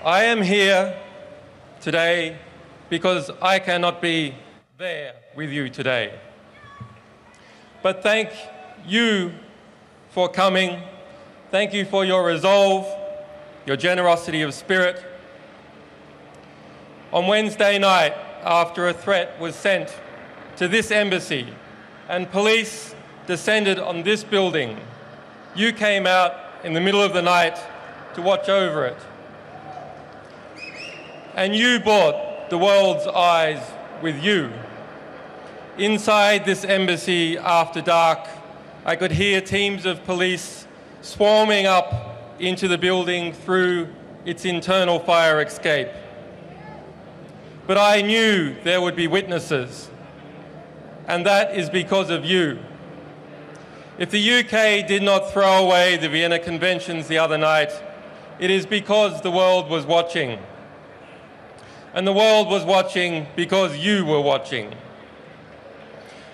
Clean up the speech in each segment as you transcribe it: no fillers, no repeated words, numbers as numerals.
I am here today because I cannot be there with you today. But thank you for coming. Thank you for your resolve, your generosity of spirit. On Wednesday night, after a threat was sent to this embassy and police descended on this building, you came out in the middle of the night to watch over it. And you brought the world's eyes with you. Inside this embassy after dark, I could hear teams of police swarming up into the building through its internal fire escape. But I knew there would be witnesses, and that is because of you. If the UK did not throw away the Vienna Conventions the other night, it is because the world was watching. And the world was watching because you were watching.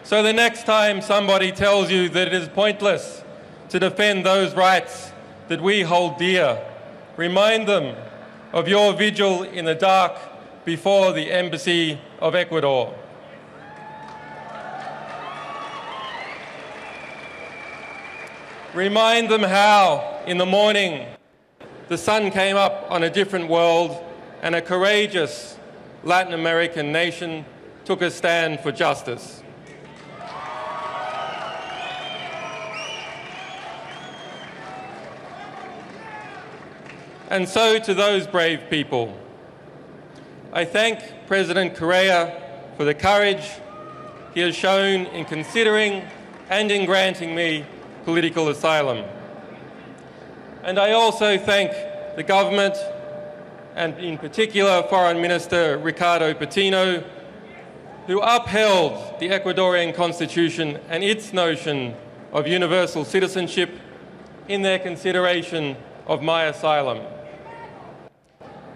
So the next time somebody tells you that it is pointless to defend those rights that we hold dear, remind them of your vigil in the dark before the Embassy of Ecuador. Remind them how, in the morning, the sun came up on a different world and a courageous Latin American nation took a stand for justice. And so to those brave people, I thank President Correa for the courage he has shown in considering and in granting me political asylum. And I also thank the government, and in particular Foreign Minister Ricardo Patino, who upheld the Ecuadorian Constitution and its notion of universal citizenship in their consideration of my asylum.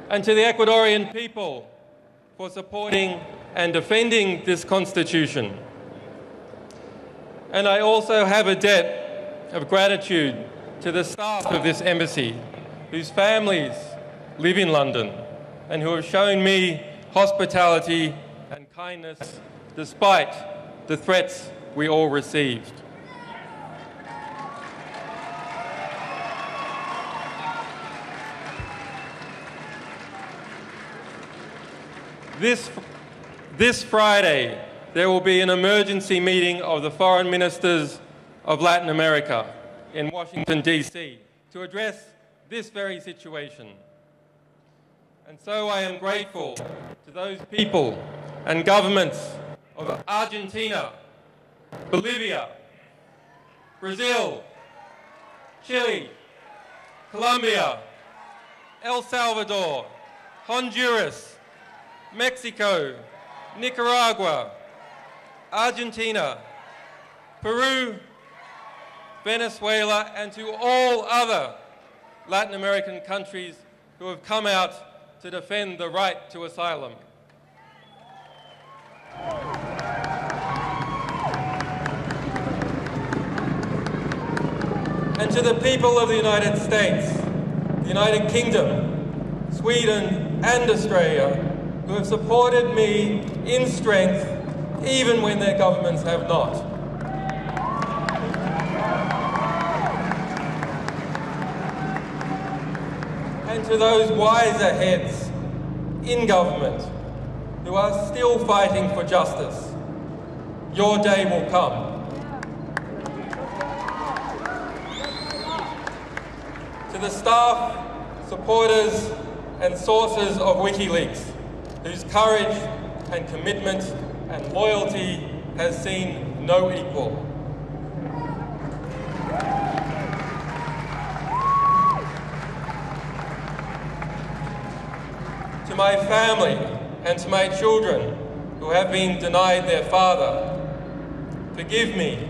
And to the Ecuadorian people for supporting and defending this Constitution. And I also have a debt of gratitude to the staff of this embassy, whose families live in London and who have shown me hospitality and kindness despite the threats we all received. This Friday, there will be an emergency meeting of the foreign ministers of Latin America in Washington, D.C. to address this very situation. And so I am grateful to those people and governments of Argentina, Bolivia, Brazil, Chile, Colombia, El Salvador, Honduras, Mexico, Nicaragua, Argentina, Peru, Venezuela, and to all other Latin American countries who have come out to defend the right to asylum. And to the people of the United States, the United Kingdom, Sweden, and Australia, who have supported me in strength even when their governments have not. And to those wiser heads in government who are still fighting for justice, your day will come. To the staff, supporters, and sources of WikiLeaks, whose courage and commitment and loyalty has seen no equal. To my family and to my children who have been denied their father, forgive me,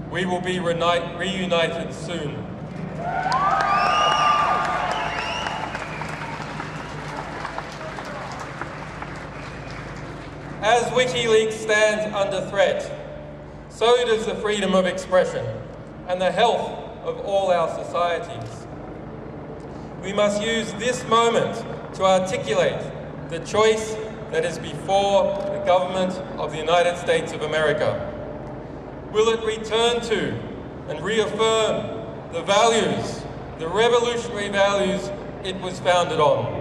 we will be reunited soon. As WikiLeaks stands under threat, so does the freedom of expression and the health of all our societies. We must use this moment to articulate the choice that is before the government of the United States of America? Will it return to and reaffirm the values, the revolutionary values it was founded on?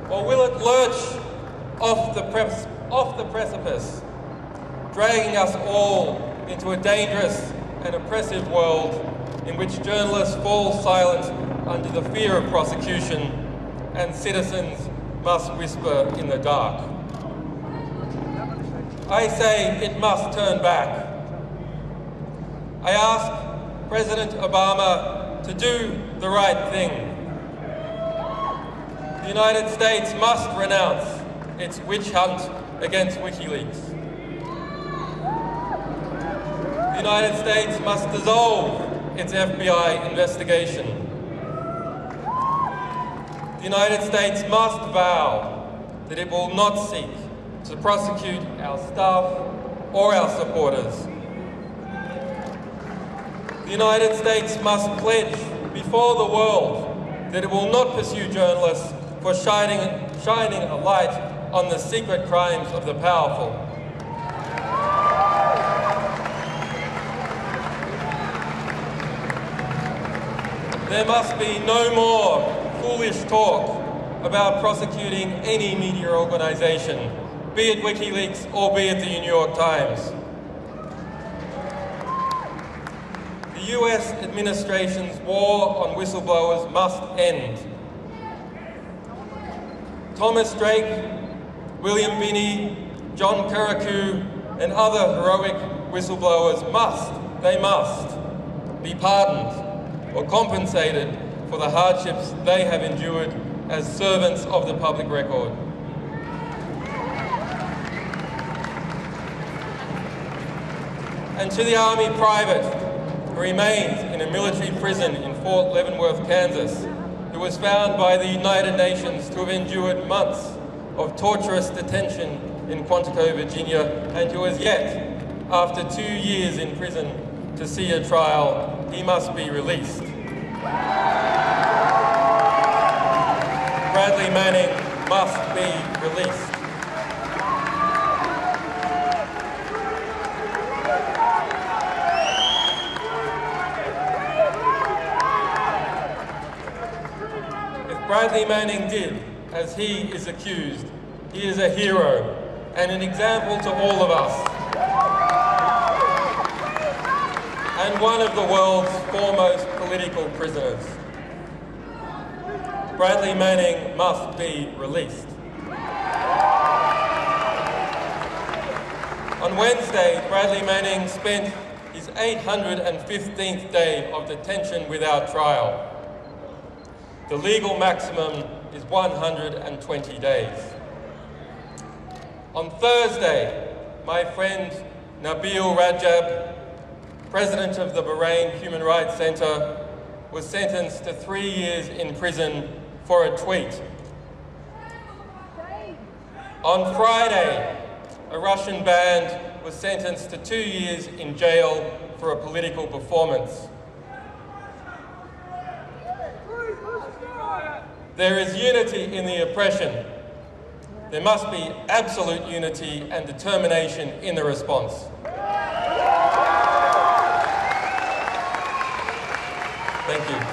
Or will it lurch off the precipice, dragging us all into a dangerous and oppressive world in which journalists fall silent under the fear of prosecution and citizens must whisper in the dark? I say it must turn back. I ask President Obama to do the right thing. The United States must renounce its witch hunt against WikiLeaks. The United States must dissolve its FBI investigation. The United States must vow that it will not seek to prosecute our staff or our supporters. The United States must pledge before the world that it will not pursue journalists for shining a light on the secret crimes of the powerful. There must be no more foolish talk about prosecuting any media organisation, be it WikiLeaks or be it the New York Times. The US administration's war on whistleblowers must end. Thomas Drake, William Binney, John Kirikou, and other heroic whistleblowers must be pardoned or compensated for the hardships they have endured as servants of the public record. And to the Army private who remains in a military prison in Fort Leavenworth, Kansas, who was found by the United Nations to have endured months of torturous detention in Quantico, Virginia, and who has yet, after 2 years in prison, to see a trial, he must be released. Bradley Manning must be released. If Bradley Manning did as he is accused, he is a hero and an example to all of us, and one of the world's foremost political prisoners. Bradley Manning must be released. On Wednesday, Bradley Manning spent his 815th day of detention without trial. The legal maximum is 120 days. On Thursday, my friend Nabil Rajab, president of the Bahrain Human Rights Centre, was sentenced to 3 years in prison for a tweet. On Friday, a Russian band was sentenced to 2 years in jail for a political performance. There is unity in the oppression. There must be absolute unity and determination in the response. Thank you.